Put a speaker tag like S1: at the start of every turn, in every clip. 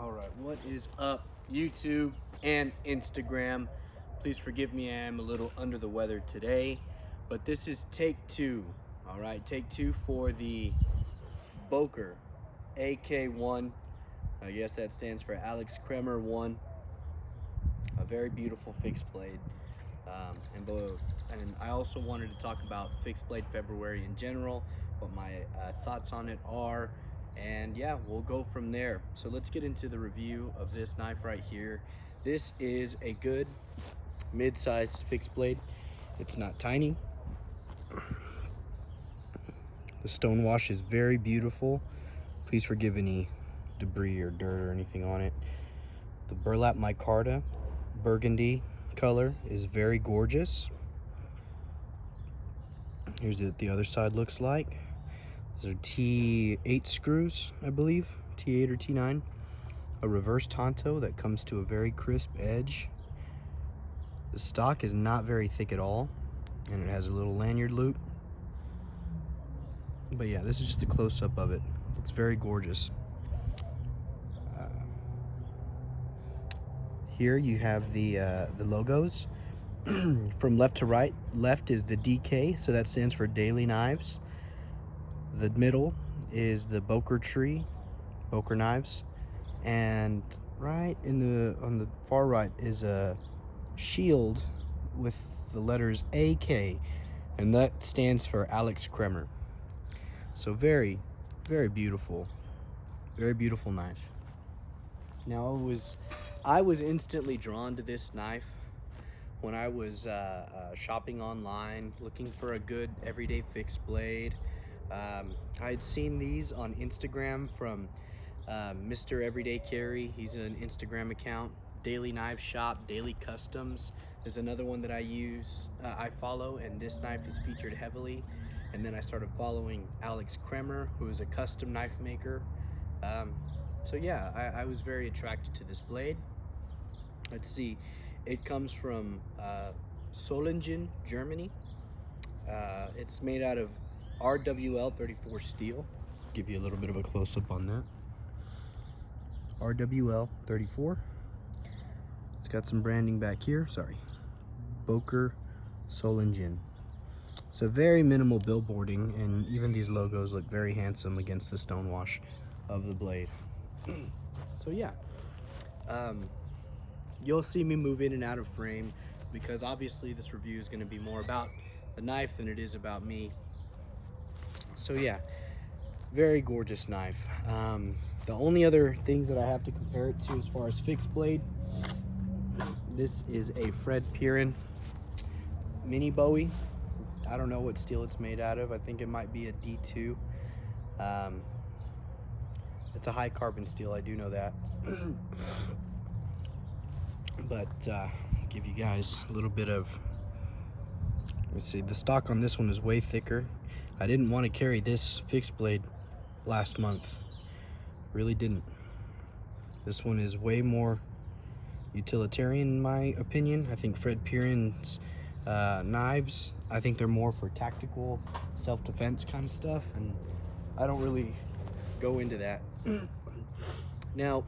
S1: All right, what is up, YouTube and Instagram? Please forgive me, I am a little under the weather today, but this is take two. All right, take two for the Boker AK1. I guess that stands for Alex Kremer 1. A very beautiful fixed blade. And I also wanted to talk about fixed blade February in general, what my thoughts on it are, and yeah, we'll go from there. So let's get into the review of this knife right here. This is a good mid-sized fixed blade. It's not tiny. The stone wash is very beautiful. Please forgive any debris or dirt or anything on it. The burlap micarta burgundy color is very gorgeous. Here's what the other side looks like. These are T8 screws, I believe, T8 or T9. A reverse tanto that comes to a very crisp edge. The stock is not very thick at all, and it has a little lanyard loop. But yeah, this is just a close-up of it. It's very gorgeous. Here you have the logos from left to right. Left is the DK, so that stands for Daily Knives. The middle is the Boker tree, Boker Knives, and right on the far right is a shield with the letters AK, and that stands for Alex Kremer. So very, very beautiful knife. Now I was instantly drawn to this knife when I was shopping online, looking for a good everyday fixed blade. I had seen these on Instagram from Mr. Everyday Carry. He's an Instagram account. Daily Knife Shop, Daily Customs is another one that I follow, and this knife is featured heavily. And then I started following Alex Kremer, who is a custom knife maker. So yeah, I was very attracted to this blade. Let's see, it comes from Solingen, Germany. It's made out of RWL 34 steel. Give you a little bit of a close-up on that. RWL 34. It's got some branding back here, sorry. Boker Solingen. So very minimal billboarding, and even these logos look very handsome against the stonewash of the blade. So yeah, you'll see me move in and out of frame because obviously this review is going to be more about the knife than it is about me. So yeah, very gorgeous knife. The only other things that I have to compare it to as far as fixed blade, this is a Fred Pieren mini Bowie. I don't know what steel it's made out of. I think it might be a D2. It's a high carbon steel, I do know that. But give you guys a little bit of, let's see, the stock on this one is way thicker. I didn't want to carry this fixed blade last month. Really didn't. This one is way more utilitarian in my opinion. I think Fred Pieren's knives, I think they're more for tactical self-defense kind of stuff, and I don't really go into that. Now,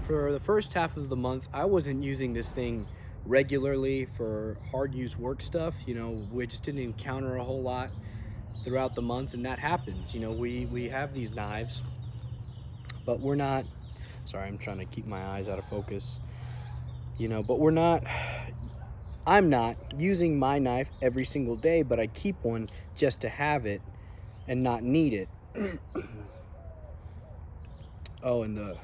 S1: for the first half of the month, I wasn't using this thing regularly for hard use work stuff. You know, we just didn't encounter a whole lot throughout the month, and that happens. You know, we have these knives, but we're not, sorry, I'm trying to keep my eyes out of focus. You know, but I'm not using my knife every single day, but I keep one just to have it and not need it. Oh, and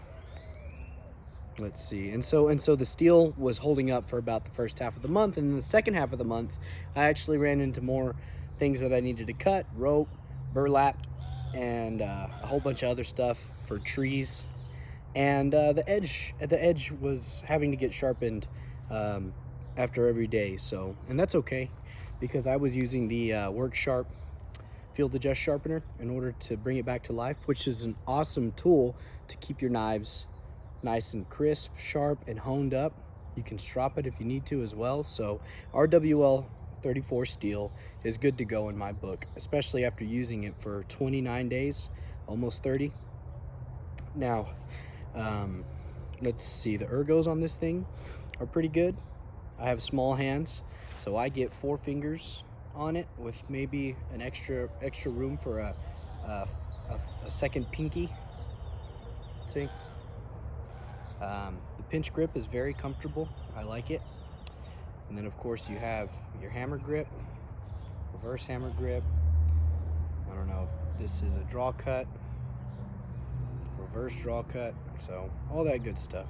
S1: let's see, and so the steel was holding up for about the first half of the month, and in the second half of the month I actually ran into more things that I needed to cut: rope, burlap, and a whole bunch of other stuff for trees. And the edge was having to get sharpened after every day, so, and that's okay because I was using the Work Sharp field adjust sharpener in order to bring it back to life, which is an awesome tool to keep your knives nice and crisp, sharp, and honed up. You can strop it if you need to as well. So RWL 34 steel is good to go in my book, especially after using it for 29 days, almost 30. Now, let's see, the ergos on this thing are pretty good. I have small hands, so I get 4 fingers on it with maybe an extra room for a second pinky. See, the pinch grip is very comfortable. I like it. And then of course you have your hammer grip, reverse hammer grip. I don't know if this is a draw cut, reverse draw cut, so all that good stuff.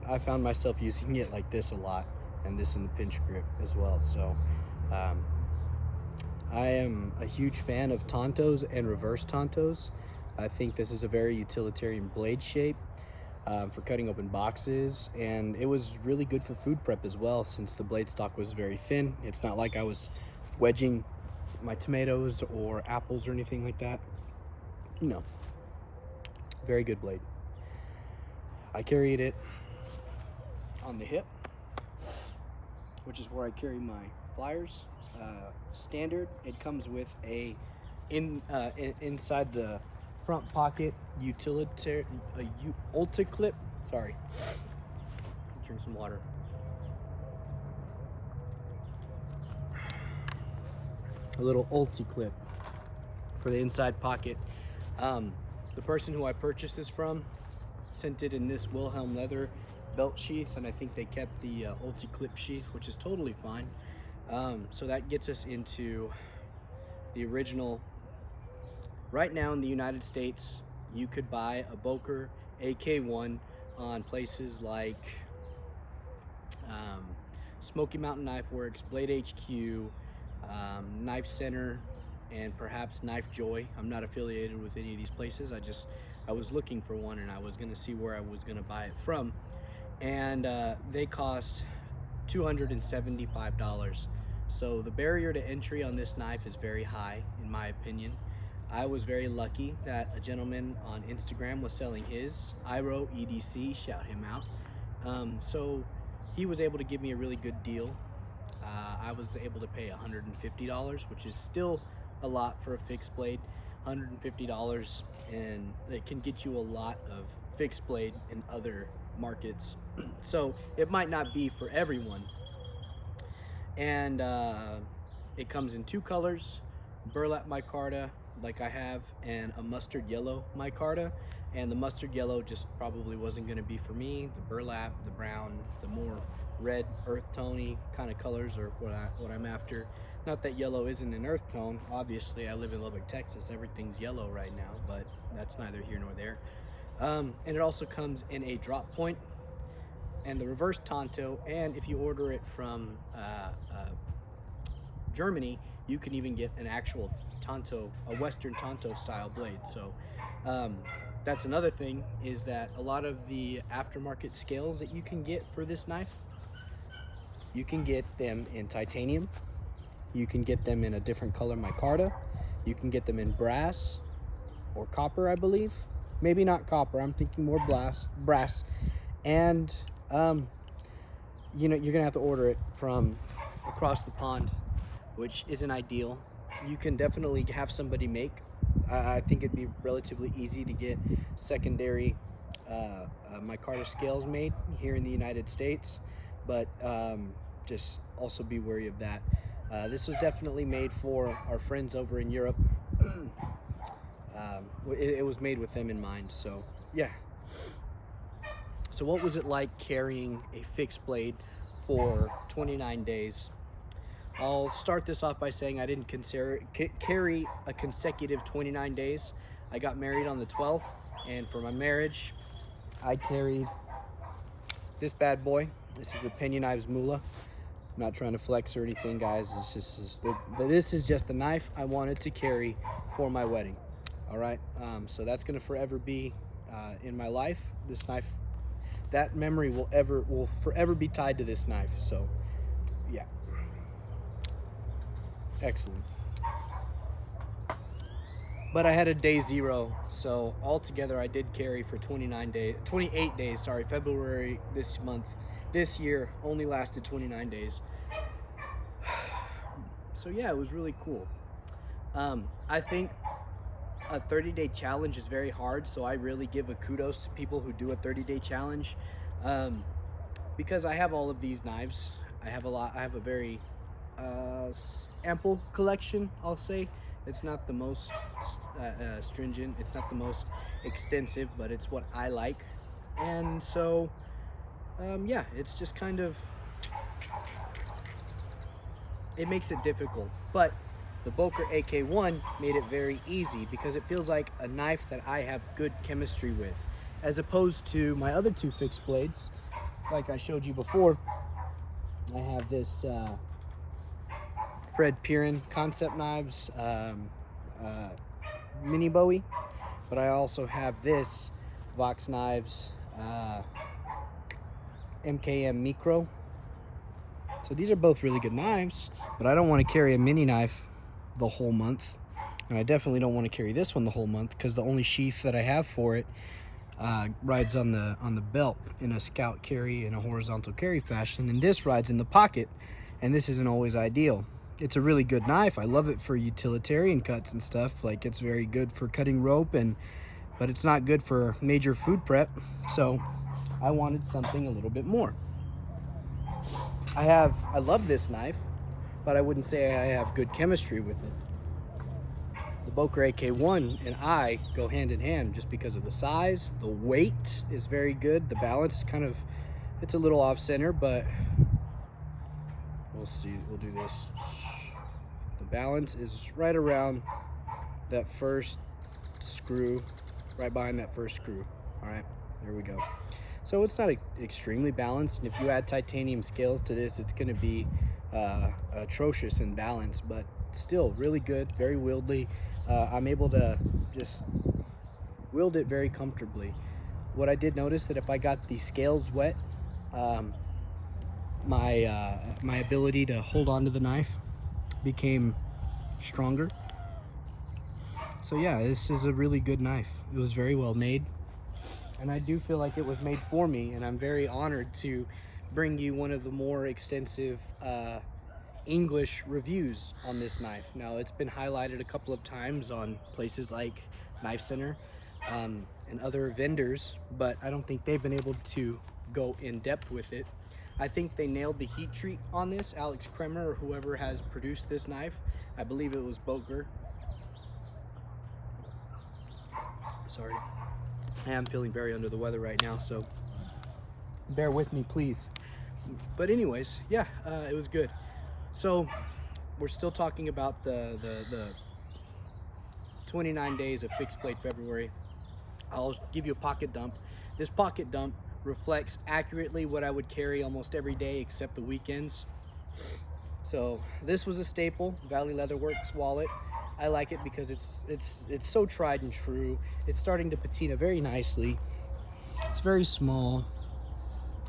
S1: I found myself using it like this a lot, and this in the pinch grip as well. So I am a huge fan of tantos and reverse tantos. I think this is a very utilitarian blade shape for cutting open boxes, and it was really good for food prep as well, since the blade stock was very thin. It's not like I was wedging my tomatoes or apples or anything like that. No, very good blade. I carried it on the hip, which is where I carry my pliers. Standard, it comes with a inside the front pocket ulti clip. Sorry, drink some water. A little ulti clip for the inside pocket. The person who I purchased this from sent it in this Wilhelm leather belt sheath, and I think they kept the ulti clip sheath, which is totally fine. So that gets us into the original. Right now in the United States, you could buy a Boker AK1 on places like Smoky Mountain Knife Works, Blade HQ, Knife Center, and perhaps Knife Joy. I'm not affiliated with any of these places. I was looking for one, and I was gonna see where I was gonna buy it from, and they cost $275. So the barrier to entry on this knife is very high, in my opinion. I was very lucky that a gentleman on Instagram was selling his, Iro EDC, shout him out. So he was able to give me a really good deal. I was able to pay $150, which is still a lot for a fixed blade. $150, and it can get you a lot of fixed blade in other markets. So it might not be for everyone. And it comes in 2 colors, burlap micarta like I have, and a mustard yellow micarta. And the mustard yellow just probably wasn't going to be for me. The burlap, the brown, the more red earth tone-y kind of colors are what I'm after. Not that yellow isn't an earth tone. Obviously, I live in Lubbock, Texas. Everything's yellow right now, but that's neither here nor there. And it also comes in a drop point and the reverse tanto. And if you order it from Germany, you can even get an actual tanto, a Western tanto style blade. So that's another thing, is that a lot of the aftermarket scales that you can get for this knife, you can get them in titanium, you can get them in a different color micarta, you can get them in brass or copper, I believe. Maybe not copper, I'm thinking more brass. And you know, you're gonna have to order it from across the pond, which isn't ideal. You can definitely have somebody make. I think it'd be relatively easy to get secondary micarta scales made here in the United States, but just also be wary of that. This was definitely made for our friends over in Europe. It was made with them in mind, so yeah. So what was it like carrying a fixed blade for 29 days? I'll start this off by saying I didn't carry a consecutive 29 days. I got married on the 12th, and for my marriage, I carried this bad boy. This is the Pena Knives Mula. I'm not trying to flex or anything, guys. This is just the knife I wanted to carry for my wedding. All right, so that's gonna forever be in my life. This knife, that memory will forever be tied to this knife. So, yeah. Excellent. But I had a day 0, so altogether I did carry for 28 days, sorry. February this year only lasted 29 days. So yeah, it was really cool. I think a 30-day challenge is very hard, so I really give a kudos to people who do a 30-day challenge, because I have all of these knives. I have a very ample collection, I'll say. It's not the most stringent, it's not the most extensive, but it's what I like. And so yeah, it's just kind of, it makes it difficult. But the Boker AK1 made it very easy because it feels like a knife that I have good chemistry with, as opposed to my other two fixed blades. Like I showed you before, I have this Fred Piran concept knives, mini Bowie, but I also have this Vox Knives MKM Micro. So these are both really good knives, but I don't want to carry a mini knife the whole month, and I definitely don't want to carry this one the whole month because the only sheath that I have for it rides on the belt in a scout carry, in a horizontal carry fashion, and this rides in the pocket, and this isn't always ideal. It's a really good knife. I love it for utilitarian cuts and stuff. Like, it's very good for cutting rope, but it's not good for major food prep. So I wanted something a little bit more. I love this knife, but I wouldn't say I have good chemistry with it. The Boker AK1 and I go hand in hand just because of the size. The weight is very good. The balance is it's a little off center, but we'll see. We'll do this. The balance is right around that first screw, right behind that first screw. All right, there we go. So it's not extremely balanced, and if you add titanium scales to this, it's going to be atrocious in balance, but still really good, very wieldy. I'm able to just wield it very comfortably. What I did notice that if I got the scales wet, my ability to hold on to the knife became stronger. So yeah, this is a really good knife. It was very well made, and I do feel like it was made for me, and I'm very honored to bring you one of the more extensive English reviews on this knife. Now, it's been highlighted a couple of times on places like Knife Center and other vendors, but I don't think they've been able to go in depth with it. I think they nailed the heat treat on this. Alex Kremer, or whoever has produced this knife, I believe it was Boker. Sorry, I am feeling very under the weather right now, so bear with me, please. But anyways, yeah, it was good. So we're still talking about the 29 days of fixed blade February. I'll give you a pocket dump. This pocket dump reflects accurately what I would carry almost every day except the weekends. So this was a staple, Valley Leatherworks wallet. I like it because it's so tried and true. It's starting to patina very nicely. It's very small.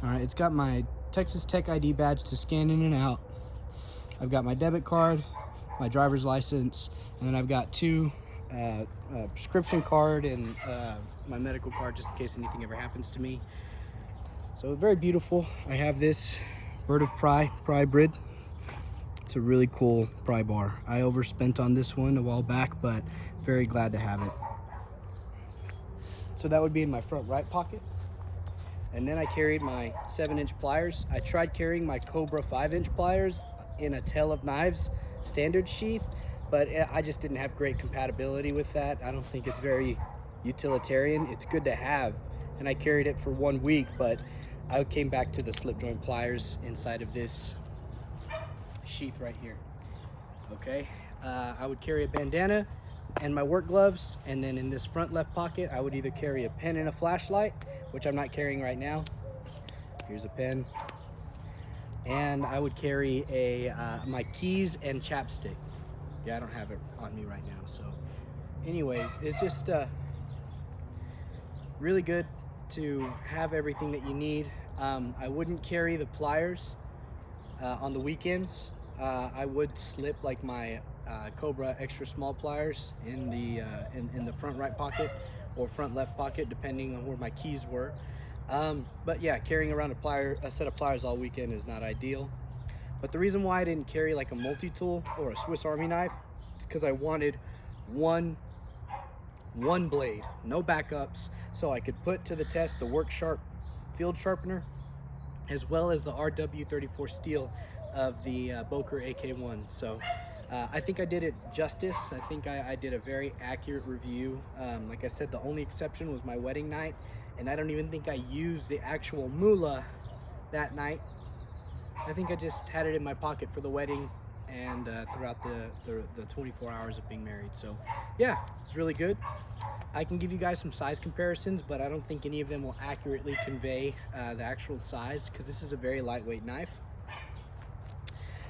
S1: All right, it's got my Texas Tech ID badge to scan in and out. I've got my debit card, my driver's license, and then I've got two prescription card and my medical card just in case anything ever happens to me. So very beautiful. I have this Bird of Pry Brid. It's a really cool pry bar. I overspent on this one a while back, but very glad to have it. So that would be in my front right pocket. And then I carried my 7-inch pliers. I tried carrying my Cobra 5-inch pliers in a Tale of Knives standard sheath, but I just didn't have great compatibility with that. I don't think it's very utilitarian. It's good to have, and I carried it for 1 week, but I came back to the slip joint pliers inside of this sheath right here. Okay, I would carry a bandana and my work gloves, and then in this front left pocket I would either carry a pen and a flashlight, which I'm not carrying right now. Here's a pen. And I would carry my keys and chapstick. Yeah, I don't have it on me right now. So anyways, it's just really good to have everything that you need. I wouldn't carry the pliers on the weekends. I would slip like my Cobra extra small pliers in the front right pocket or front left pocket, depending on where my keys were. But yeah, carrying around a set of pliers all weekend is not ideal. But the reason why I didn't carry like a multi-tool or a Swiss Army knife is because I wanted one one blade, no backups, so I could put to the test the Work Sharp field sharpener as well as the RW34 steel of the Boker AK1. So I think I did it justice. I think I did a very accurate review. Like I said, the only exception was my wedding night, and I don't even think I used the actual moolah that night. I think I just had it in my pocket for the wedding and throughout the 24 hours of being married. So yeah, it's really good. I can give you guys some size comparisons, but I don't think any of them will accurately convey the actual size, because this is a very lightweight knife.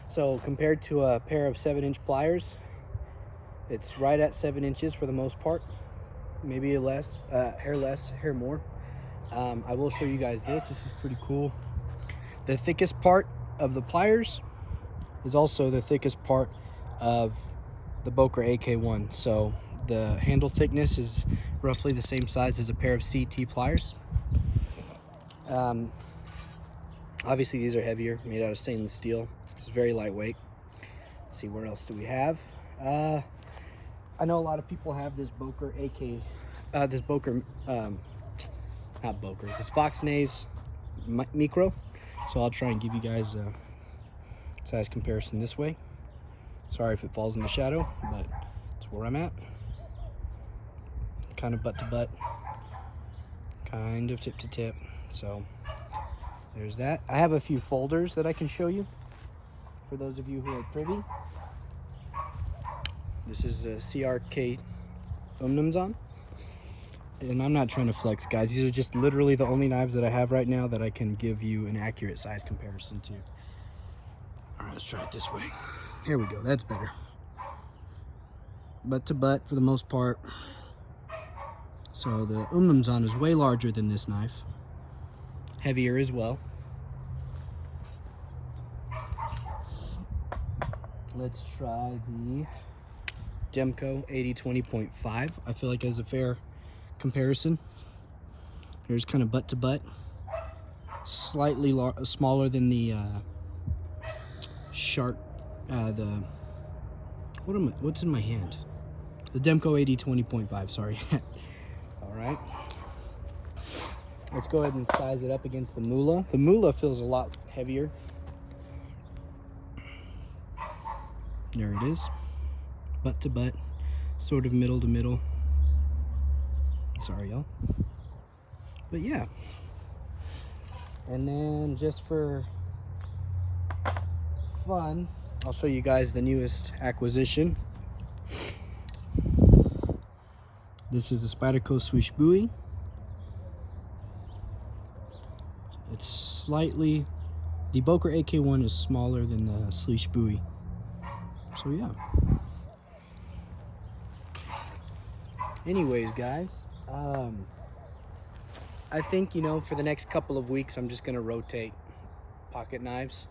S1: So compared to a pair of 7-inch pliers, it's right at 7 inches for the most part, maybe less, hair more. I will show you guys this. This is pretty cool. The thickest part of the pliers is also the thickest part of the Boker AK1. So the handle thickness is roughly the same size as a pair of CT pliers. Obviously these are heavier, made out of stainless steel. This is very lightweight. Let's see, where else do we have? I know a lot of people have this Boker this Fox Naze Micro. So I'll try and give you guys a size comparison this way. Sorry if it falls in the shadow, but it's where I'm at. Kind of butt to butt, kind of tip to tip. So there's that. I have a few folders that I can show you for those of you who are privy. This is a CRK Umnumzan. And I'm not trying to flex, guys. These are just literally the only knives that I have right now that I can give you an accurate size comparison to. All right, let's try it this way. Here we go, that's better. Butt to butt for the most part. So the Umnumzan is way larger than this knife. Heavier as well. Let's try the Demco 80-20.5. I feel like as a fair comparison. Here's kind of butt to butt. Slightly smaller than the Shark, what's in my hand? The Demco 80-20.5, sorry. All right. Let's go ahead and size it up against the moolah. The moolah feels a lot heavier. There it is. Butt to butt, sort of middle to middle. Sorry, y'all. But yeah. And then just for fun, I'll show you guys the newest acquisition. This is the Spyderco Swish Buoy. It's slightly, the Boker AK1 is smaller than the Swish Buoy. So yeah. Anyways, guys, I think, you know, for the next couple of weeks, I'm just gonna rotate pocket knives.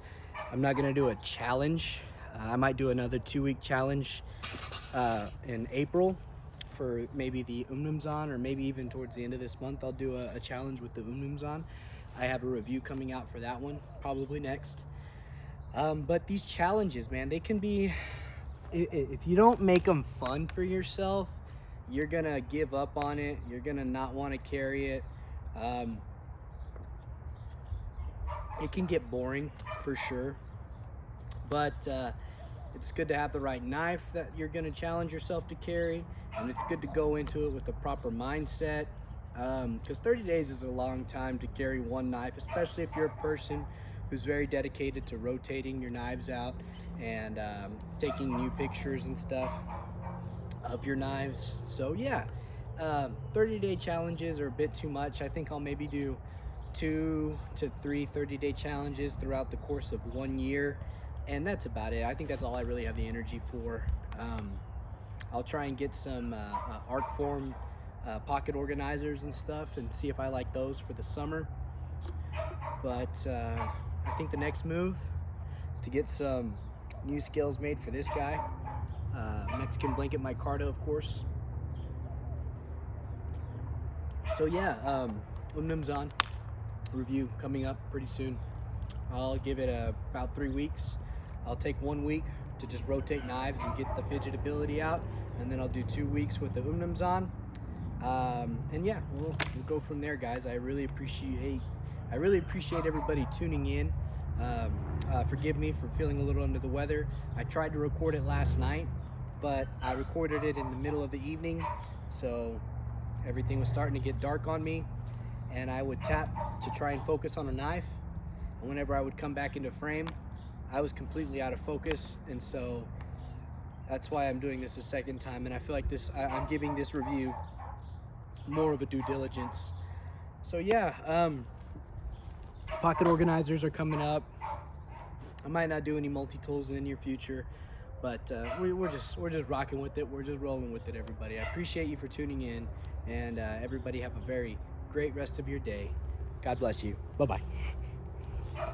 S1: I'm not gonna do a challenge. I might do another 2-week challenge in April for maybe the Umnumzan, or maybe even towards the end of this month, I'll do a challenge with the Umnumzan. I have a review coming out for that one, probably next. But these challenges, man, they can be, if you don't make them fun for yourself, you're gonna give up on it. You're gonna not want to carry it. It can get boring for sure, but it's good to have the right knife that you're gonna challenge yourself to carry, and it's good to go into it with the proper mindset, because 30 days is a long time to carry one knife, especially if you're a person who's very dedicated to rotating your knives out and taking new pictures and stuff of your knives. So yeah, 30-day challenges are a bit too much. I think I'll maybe do 2 to 3 30-day challenges throughout the course of 1 year, and that's about it. I think that's all I really have the energy for. I'll try and get some Arcform pocket organizers and stuff and see if I like those for the summer. But I think the next move is to get some new scales made for this guy. Mexican blanket micarta, of course. So yeah, Umnumzan review coming up pretty soon. I'll give it about 3 weeks. I'll take 1 week to just rotate knives and get the fidgetability out, and then I'll do 2 weeks with the Umnumzan, And yeah, we'll go from there, guys. I really appreciate everybody tuning in. Forgive me for feeling a little under the weather. I tried to record it last night, but I recorded it in the middle of the evening, so everything was starting to get dark on me, and I would tap to try and focus on a knife, and whenever I would come back into frame, I was completely out of focus. And so that's why I'm doing this a second time, and I feel like I'm giving this review more of a due diligence. So yeah, pocket organizers are coming up. I might not do any multi-tools in the near future, but we're just rocking with it. We're just rolling with it, everybody. I appreciate you for tuning in, and everybody have a very great rest of your day. God bless you. Bye-bye.